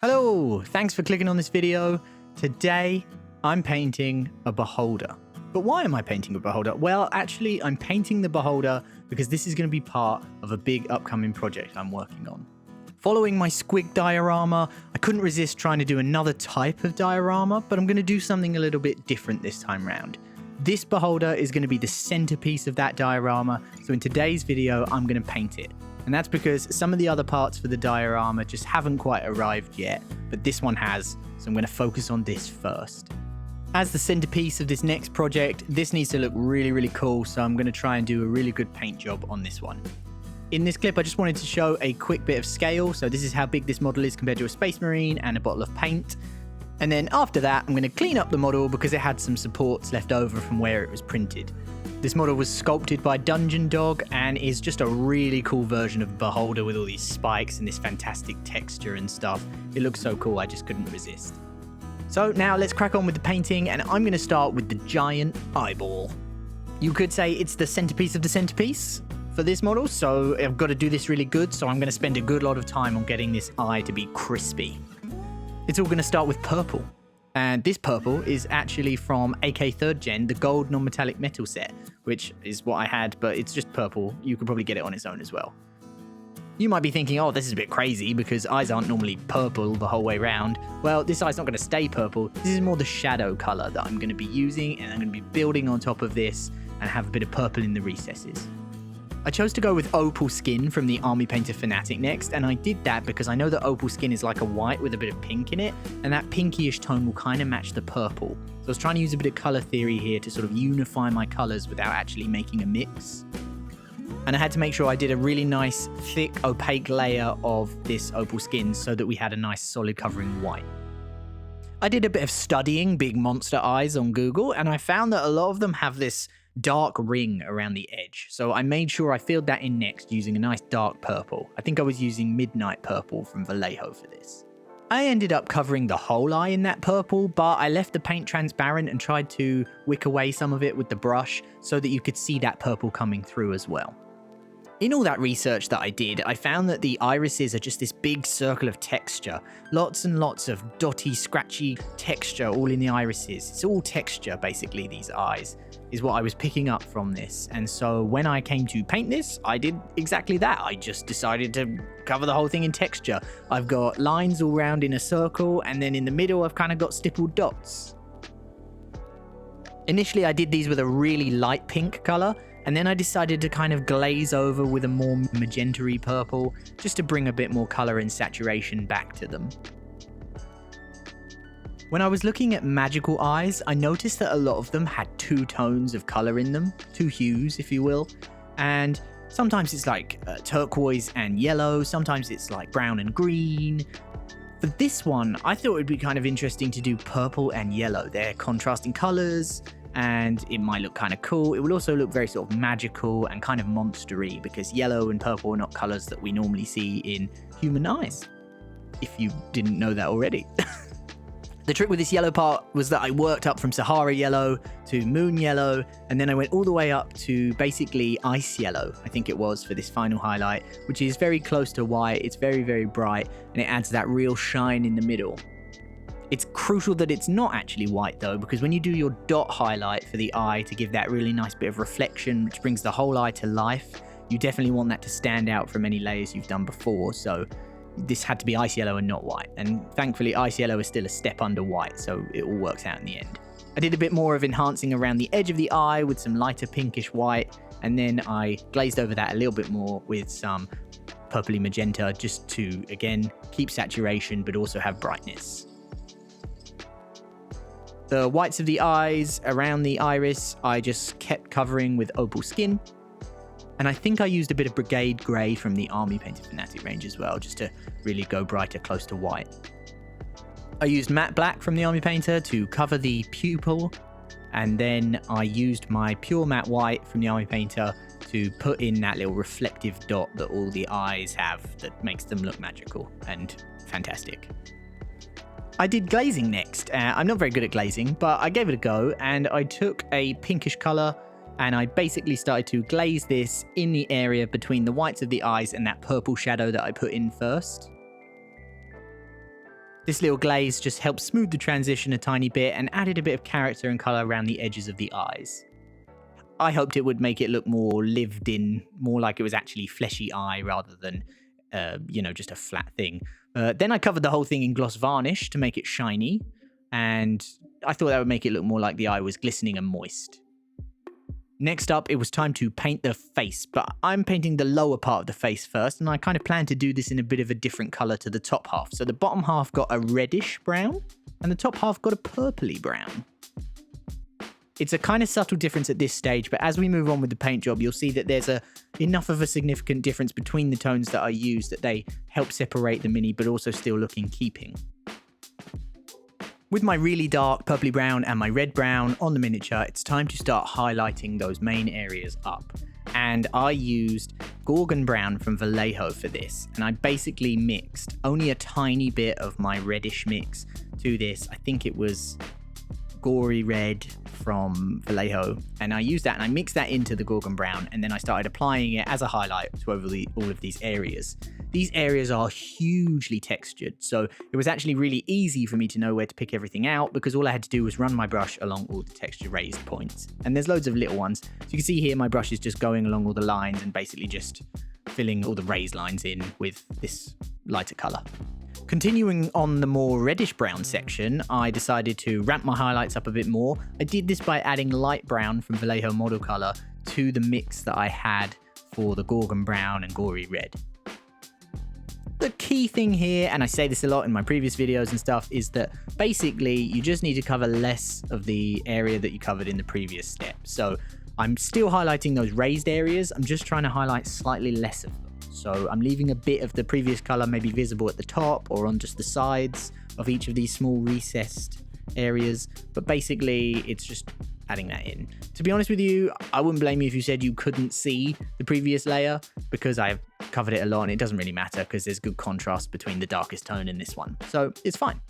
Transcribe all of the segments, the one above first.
Hello, thanks for clicking on this video. Today, I'm painting a beholder. But why am I painting a beholder? Well, actually, I'm painting the beholder because this is going to be part of a big upcoming project I'm working on. Following my squig diorama, I couldn't resist trying to do another type of diorama, but I'm going to do something a little bit different this time round. This beholder is going to be the centerpiece of that diorama, so in today's video, I'm going to paint it. And that's because some of the other parts for the diorama just haven't quite arrived yet, but this one has, so I'm going to focus on this first. As the centerpiece of this next project, this needs to look really cool, so I'm going to try and do a really good paint job on this one. In this clip, I just wanted to show a quick bit of scale, so this is how big this model is compared to a Space Marine and a bottle of paint. And then after that, I'm going to clean up the model because it had some supports left over from where it was printed. This model was sculpted by Dungeon Dog and is just a really cool version of Beholder with all these spikes and this fantastic texture and stuff. It looks so cool, I just couldn't resist. So now let's crack on with the painting, and I'm going to start with the giant eyeball. You could say it's the centerpiece of the centerpiece for this model, so I've got to do this really good, so I'm going to spend a good lot of time on getting this eye to be crispy. It's all going to start with purple. And this purple is actually from AK 3rd Gen, the gold non-metallic metal set, which is what I had, but it's just purple. You could probably get it on its own as well. You might be thinking, oh, this is a bit crazy because eyes aren't normally purple the whole way around. Well, this eye's not going to stay purple. This is more the shadow color that I'm going to be using, and I'm going to be building on top of this and have a bit of purple in the recesses. I chose to go with opal skin from the Army Painter Fanatic next, and I did that because I know that opal skin is like a white with a bit of pink in it, and that pinkish tone will kind of match the purple. So I was trying to use a bit of color theory here to sort of unify my colors without actually making a mix. And I had to make sure I did a really nice, thick, opaque layer of this opal skin so that we had a nice solid covering white. I did a bit of studying big monster eyes on Google, and I found that a lot of them have this dark ring around the edge. So I made sure I filled that in next using a nice dark purple. I think I was using Midnight Purple from Vallejo for this. I ended up covering the whole eye in that purple, but I left the paint transparent and tried to wick away some of it with the brush so that you could see that purple coming through as well. In all that research that I did, I found that the irises are just this big circle of texture. Lots and lots of dotty, scratchy texture all in the irises. It's all texture, basically, these eyes, is what I was picking up from this. And so when I came to paint this, I did exactly that. I just decided to cover the whole thing in texture. I've got lines all round in a circle, and then in the middle, I've kind of got stippled dots. Initially, I did these with a really light pink color, and then I decided to kind of glaze over with a more magenta-y purple, just to bring a bit more color and saturation back to them. When I was looking at magical eyes, I noticed that a lot of them had two tones of color in them, two hues, if you will, and sometimes it's like turquoise and yellow, sometimes it's like brown and green. For this one, I thought it would be kind of interesting to do purple and yellow. They're contrasting colors, and it might look kind of cool. It will also look very sort of magical and kind of monstery because yellow and purple are not colors that we normally see in human eyes, if you didn't know that already. The trick with this yellow part was that I worked up from Sahara yellow to moon yellow, and then I went all the way up to basically ice yellow, I think it was, for this final highlight, which is very close to white. It's very bright, and it adds that real shine in the middle. It's crucial that it's not actually white though, because when you do your dot highlight for the eye to give that really nice bit of reflection, which brings the whole eye to life, you definitely want that to stand out from any layers you've done before. So this had to be ice yellow and not white, and thankfully ice yellow is still a step under white, so it all works out in the end. I did a bit more of enhancing around the edge of the eye with some lighter pinkish white, and then I glazed over that a little bit more with some purpley magenta just to, again, keep saturation but also have brightness. The whites of the eyes around the iris I just kept covering with opal skin. And I think I used a bit of Brigade Grey from the Army Painter Fanatic range as well, just to really go brighter close to white. I used matte black from the Army Painter to cover the pupil, and then I used my pure matte white from the Army Painter to put in that little reflective dot that all the eyes have that makes them look magical and fantastic. I did glazing next. I'm not very good at glazing, but I gave it a go, and I took a pinkish color and I basically started to glaze this in the area between the whites of the eyes and that purple shadow that I put in first. This little glaze just helped smooth the transition a tiny bit and added a bit of character and color around the edges of the eyes. I hoped it would make it look more lived in, more like it was actually fleshy eye rather than, just a flat thing. Then I covered the whole thing in gloss varnish to make it shiny, and I thought that would make it look more like the eye was glistening and moist. Next up, it was time to paint the face, but I'm painting the lower part of the face first, and I kind of plan to do this in a bit of a different color to the top half. So the bottom half got a reddish brown, and the top half got a purpley brown. It's a kind of subtle difference at this stage, but as we move on with the paint job, you'll see that there's enough of a significant difference between the tones that I use that they help separate the mini, but also still look in keeping. With my really dark purpley brown and my red brown on the miniature, it's time to start highlighting those main areas up. And I used Gorgon Brown from Vallejo for this, and I basically mixed only a tiny bit of my reddish mix to this. I think it was Gory Red from Vallejo, and I used that and I mixed that into the Gorgon Brown, and then I started applying it as a highlight to all of these areas. These areas are hugely textured, so it was actually really easy for me to know where to pick everything out because all I had to do was run my brush along all the texture raised points. And there's loads of little ones. So you can see here my brush is just going along all the lines and basically just filling all the raised lines in with this lighter color. Continuing on the more reddish brown section, I decided to ramp my highlights up a bit more. I did this by adding light brown from Vallejo Model Color to the mix that I had for the Gorgon Brown and Gory Red. The key thing here, and I say this a lot in my previous videos and stuff, is that basically you just need to cover less of the area that you covered in the previous step. So I'm still highlighting those raised areas, I'm just trying to highlight slightly less of them. So I'm leaving a bit of the previous color maybe visible at the top or on just the sides of each of these small recessed areas, but basically it's just adding that in. To be honest with you, I wouldn't blame you if you said you couldn't see the previous layer because I've covered it a lot and it doesn't really matter because there's good contrast between the darkest tone and this one, so it's fine.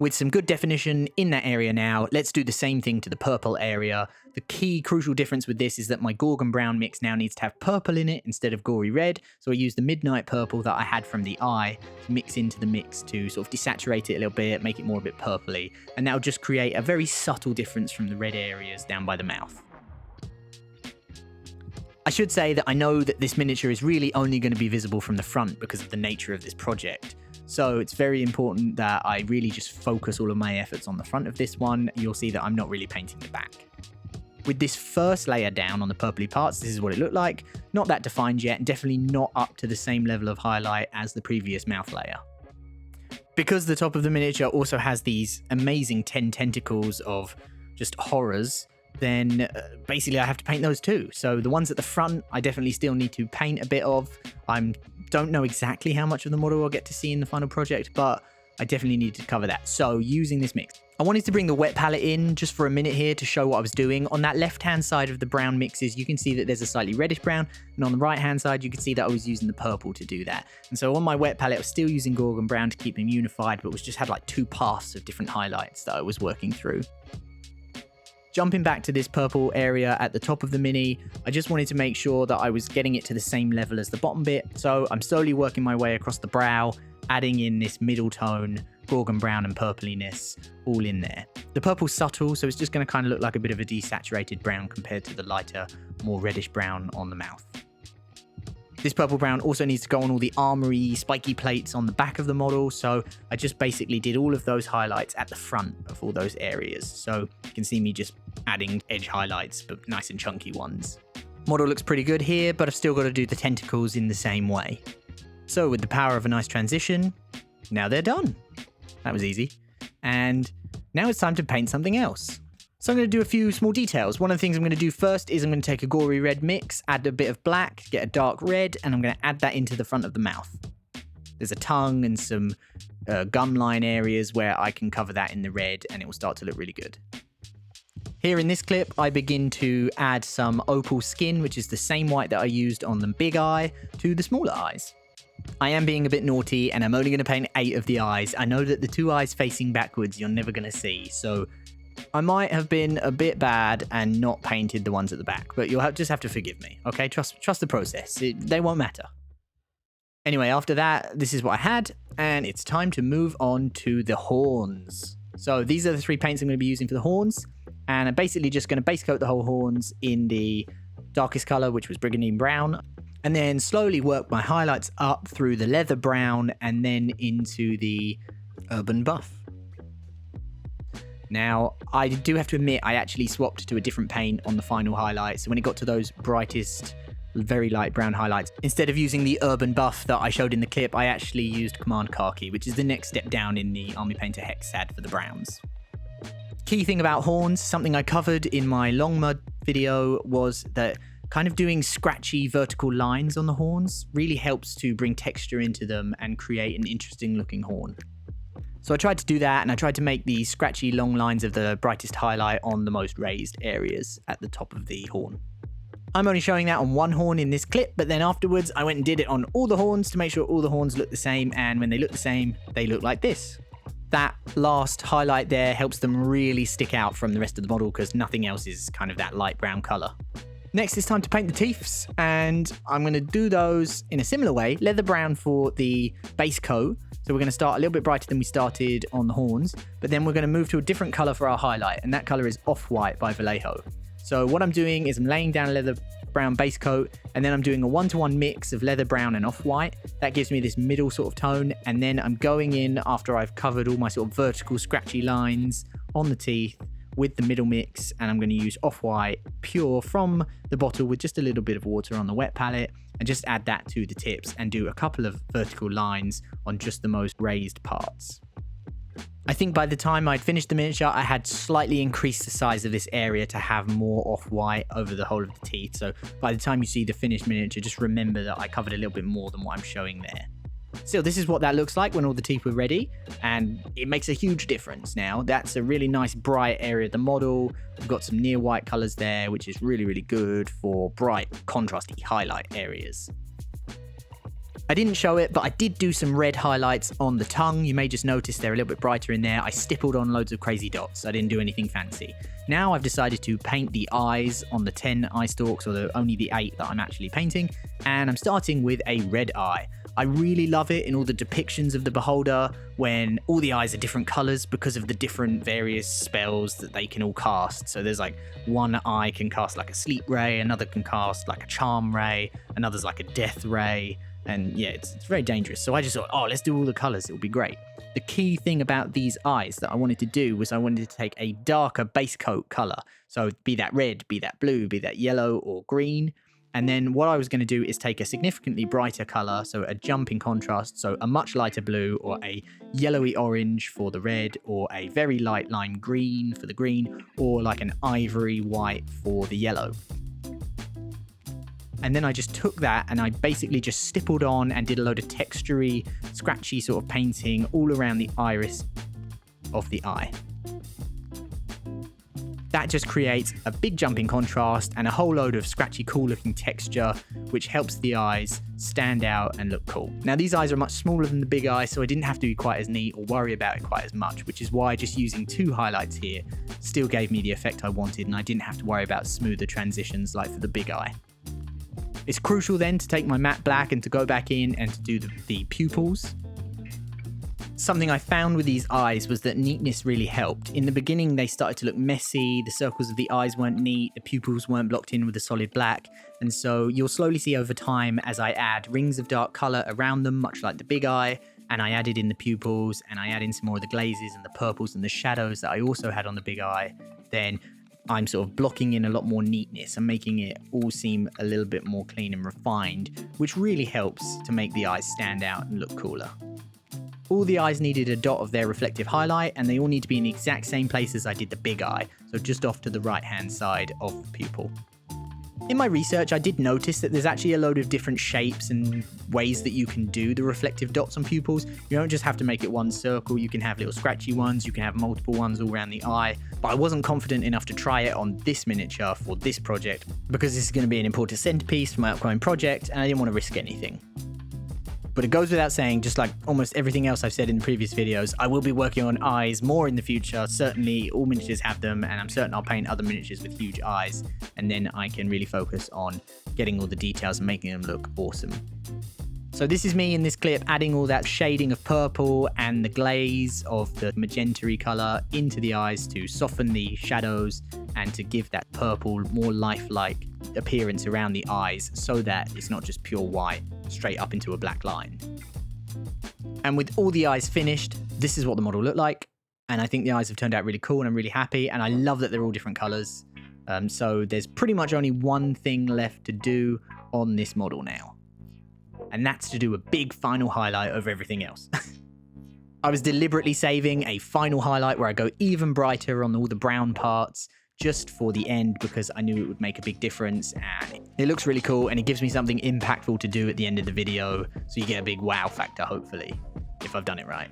With some good definition in that area now, let's do the same thing to the purple area. The key crucial difference with this is that my Gorgon Brown mix now needs to have purple in it instead of Gory Red, so I used the Midnight Purple that I had from the eye to mix into the mix to sort of desaturate it a little bit, make it more a bit purpley, and that'll just create a very subtle difference from the red areas down by the mouth. I should say that I know that this miniature is really only going to be visible from the front because of the nature of this project. So it's very important that I really just focus all of my efforts on the front of this one. You'll see that I'm not really painting the back. With this first layer down on the purpley parts, this is what it looked like. Not that defined yet, and definitely not up to the same level of highlight as the previous mouth layer. Because the top of the miniature also has these amazing 10 tentacles of just horrors, then basically I have to paint those too. So the ones at the front, I definitely still need to paint a bit of. I don't know exactly how much of the model I'll get to see in the final project, but I definitely need to cover that. So using this mix, I wanted to bring the wet palette in just for a minute here to show what I was doing. On that left-hand side of the brown mixes, you can see that there's a slightly reddish brown, and on the right-hand side, you can see that I was using the purple to do that. And so on my wet palette, I was still using Gorgon Brown to keep them unified, but was just had like two paths of different highlights that I was working through. Jumping back to this purple area at the top of the mini, I just wanted to make sure that I was getting it to the same level as the bottom bit. So I'm slowly working my way across the brow, adding in this middle tone, Gorgon Brown and purpliness all in there. The purple's subtle, so it's just going to kind of look like a bit of a desaturated brown compared to the lighter, more reddish brown on the mouth. This purple brown also needs to go on all the armory spiky plates on the back of the model, so I just basically did all of those highlights at the front of all those areas. So you can see me just adding edge highlights, but nice and chunky ones. Model looks pretty good here, but I've still got to do the tentacles in the same way. So with the power of a nice transition, now they're done. That was easy. And now it's time to paint something else. So I'm going to do a few small details. One of the things I'm going to do first is I'm going to take a Gory Red mix, add a bit of black, get a dark red, and I'm going to add that into the front of the mouth. There's a tongue and some gum line areas where I can cover that in the red and it will start to look really good. Here in this clip, I begin to add some opal skin, which is the same white that I used on the big eye, to the smaller eyes. I am being a bit naughty and I'm only going to paint 8 of the eyes. I know that the 2 eyes facing backwards you're never going to see, so I might have been a bit bad and not painted the ones at the back, but you'll just have to forgive me, okay? Trust the process. They won't matter. Anyway, after that, this is what I had. and it's time to move on to the horns. So these are the 3 paints I'm going to be using for the horns, and I'm basically just going to base coat the whole horns in the darkest color, which was brigandine brown, and then slowly work my highlights up through the leather brown and then into the urban buff. Now, I do have to admit, I actually swapped to a different paint on the final highlights. So when it got to those brightest, very light brown highlights, instead of using the urban buff that I showed in the clip, I actually used Command Khaki, which is the next step down in the Army Painter Hex SAD for the browns. Key thing about horns, something I covered in my long mud video, was that kind of doing scratchy vertical lines on the horns really helps to bring texture into them and create an interesting looking horn. So I tried to do that, and I tried to make the scratchy long lines of the brightest highlight on the most raised areas at the top of the horn. I'm only showing that on one horn in this clip, but then afterwards I went and did it on all the horns to make sure all the horns look the same, and when they look the same, they look like this. That last highlight there helps them really stick out from the rest of the model because nothing else is kind of that light brown color. Next, it's time to paint the teeths, and I'm going to do those in a similar way. Leather brown for the base coat. So we're going to start a little bit brighter than we started on the horns, but then we're going to move to a different color for our highlight, and that color is Off-White by Vallejo. So what I'm doing is I'm laying down a leather brown base coat, and then I'm doing a 1-to-1 mix of leather brown and Off-White. That gives me this middle sort of tone, and then I'm going in after I've covered all my sort of vertical scratchy lines on the teeth with the middle mix, and I'm going to use Off-White pure from the bottle with just a little bit of water on the wet palette, and just add that to the tips and do a couple of vertical lines on just the most raised parts. I think by the time I'd finished the miniature, I had slightly increased the size of this area to have more Off-White over the whole of the teeth. So by the time you see the finished miniature, just remember that I covered a little bit more than what I'm showing there. Still, this is what that looks like when all the teeth were ready, and it makes a huge difference now. That's a really nice bright area of the model. We've got some near white colors there, which is really, really good for bright, contrasty highlight areas. I didn't show it, but I did do some red highlights on the tongue. You may just notice they're a little bit brighter in there. I stippled on loads of crazy dots. I didn't do anything fancy. Now I've decided to paint the eyes on the 10 eye stalks, or only the 8 that I'm actually painting, and I'm starting with a red eye. I really love it in all the depictions of the beholder when all the eyes are different colors because of the different various spells that they can all cast. So there's like one eye can cast like a sleep ray, another can cast like a charm ray, another's like a death ray. And yeah, it's very dangerous. So I just thought, oh, let's do all the colors. It'll be great. The key thing about these eyes that I wanted to do was I wanted to take a darker base coat color. So be that red, be that blue, be that yellow or green. And then what I was going to do is take a significantly brighter color, so a jump in contrast, so a much lighter blue or a yellowy orange for the red, or a very light lime green for the green, or like an ivory white for the yellow. And then I just took that and I basically just stippled on and did a load of textury, scratchy sort of painting all around the iris of the eye. That just creates a big jump in contrast and a whole load of scratchy, cool looking texture, which helps the eyes stand out and look cool. Now, these eyes are much smaller than the big eye, so I didn't have to be quite as neat or worry about it quite as much, which is why just using 2 highlights here still gave me the effect I wanted, and I didn't have to worry about smoother transitions like for the big eye. It's crucial then to take my matte black and to go back in and to do the pupils. Something I found with these eyes was that neatness really helped. In the beginning, they started to look messy, the circles of the eyes weren't neat, the pupils weren't blocked in with a solid black, and so you'll slowly see over time as I add rings of dark colour around them, much like the big eye, and I added in the pupils, and I add in some more of the glazes and the purples and the shadows that I also had on the big eye, then I'm sort of blocking in a lot more neatness and making it all seem a little bit more clean and refined, which really helps to make the eyes stand out and look cooler. All the eyes needed a dot of their reflective highlight, and they all need to be in the exact same place as I did the big eye, so just off to the right hand side of the pupil. In my research, I did notice that there's actually a load of different shapes and ways that you can do the reflective dots on pupils. You don't just have to make it one circle, you can have little scratchy ones, you can have multiple ones all around the eye, but I wasn't confident enough to try it on this miniature for this project because this is going to be an important centerpiece for my upcoming project and I didn't want to risk anything. But it goes without saying, just like almost everything else I've said in the previous videos, I will be working on eyes more in the future. Certainly all miniatures have them, and I'm certain I'll paint other miniatures with huge eyes, and then I can really focus on getting all the details and making them look awesome. So this is me in this clip adding all that shading of purple and the glaze of the magenta-y color into the eyes to soften the shadows and to give that purple, more lifelike appearance around the eyes so that it's not just pure white straight up into a black line. And with all the eyes finished, this is what the model looked like. And I think the eyes have turned out really cool and I'm really happy. And I love that they're all different colors. So there's pretty much only one thing left to do on this model now. And that's to do a big final highlight over everything else. I was deliberately saving a final highlight where I go even brighter on all the brown parts just for the end because I knew it would make a big difference, and it looks really cool and it gives me something impactful to do at the end of the video, so you get a big wow factor, hopefully, if I've done it right.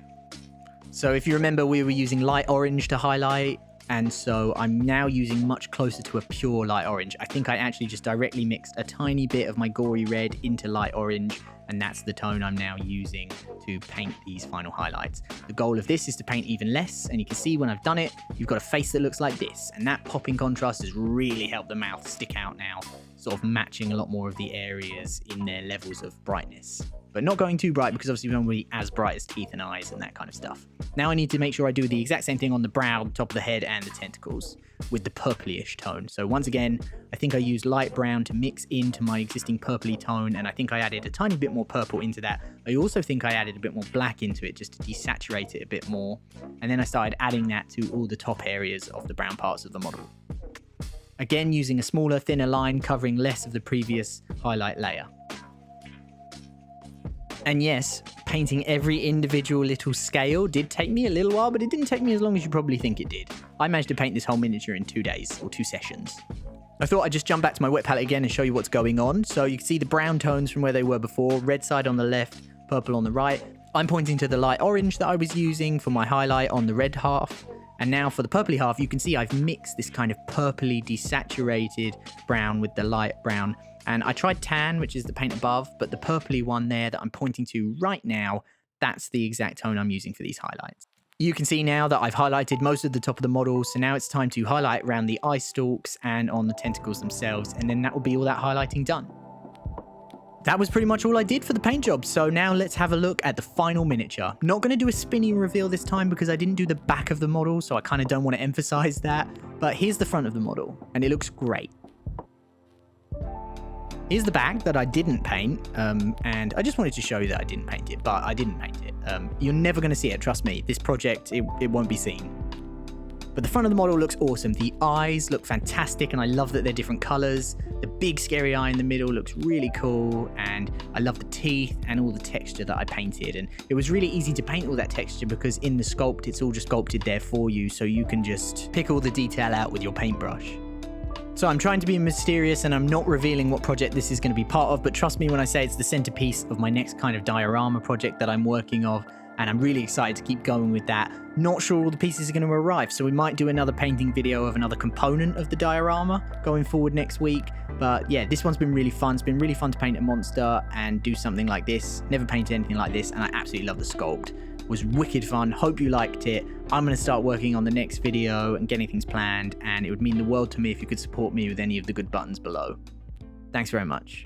So if you remember, we were using light orange to highlight, and so I'm now using much closer to a pure light orange. I think I actually just directly mixed a tiny bit of my gory red into light orange, and that's the tone I'm now using to paint these final highlights. The goal of this is to paint even less, and you can see when I've done it, you've got a face that looks like this, and that popping contrast has really helped the mouth stick out now, sort of matching a lot more of the areas in their levels of brightness. But not going too bright because obviously we don't want to be as bright as teeth and eyes and that kind of stuff. Now I need to make sure I do the exact same thing on the brow, top of the head, and the tentacles with the purplyish tone. So once again, I think I used light brown to mix into my existing purpley tone, and I think I added a tiny bit more purple into that. I also think I added a bit more black into it just to desaturate it a bit more. And then I started adding that to all the top areas of the brown parts of the model. Again, using a smaller, thinner line covering less of the previous highlight layer. And yes, painting every individual little scale did take me a little while, but it didn't take me as long as you probably think it did. I managed to paint this whole miniature in 2 days, or 2 sessions. I thought I'd just jump back to my wet palette again and show you what's going on. So you can see the brown tones from where they were before, red side on the left, purple on the right. I'm pointing to the light orange that I was using for my highlight on the red half. And now for the purpley half, you can see I've mixed this kind of purpley desaturated brown with the light brown. And I tried tan, which is the paint above, but the purpley one there that I'm pointing to right now, that's the exact tone I'm using for these highlights. You can see now that I've highlighted most of the top of the model, so now it's time to highlight around the eye stalks and on the tentacles themselves, and then that will be all that highlighting done. That was pretty much all I did for the paint job, so now let's have a look at the final miniature. Not going to do a spinning reveal this time because I didn't do the back of the model, so I kind of don't want to emphasize that, but here's the front of the model, and it looks great. Here's the back that I didn't paint, and I just wanted to show you that I didn't paint it, but I didn't paint it. You're never going to see it, trust me. This project, it won't be seen. But the front of the model looks awesome. The eyes look fantastic, and I love that they're different colors. The big scary eye in the middle looks really cool, and I love the teeth and all the texture that I painted. And it was really easy to paint all that texture because in the sculpt, it's all just sculpted there for you, so you can just pick all the detail out with your paintbrush. So I'm trying to be mysterious and I'm not revealing what project this is going to be part of, but trust me when I say it's the centerpiece of my next kind of diorama project that I'm working on, and I'm really excited to keep going with that. Not sure all the pieces are going to arrive, so we might do another painting video of another component of the diorama going forward next week. But yeah, this one's been really fun. It's been really fun to paint a monster and do something like this. Never painted anything like this, and I absolutely love the sculpt. It was wicked fun. Hope you liked it. I'm going to start working on the next video and getting things planned, and it would mean the world to me if you could support me with any of the good buttons below. Thanks very much.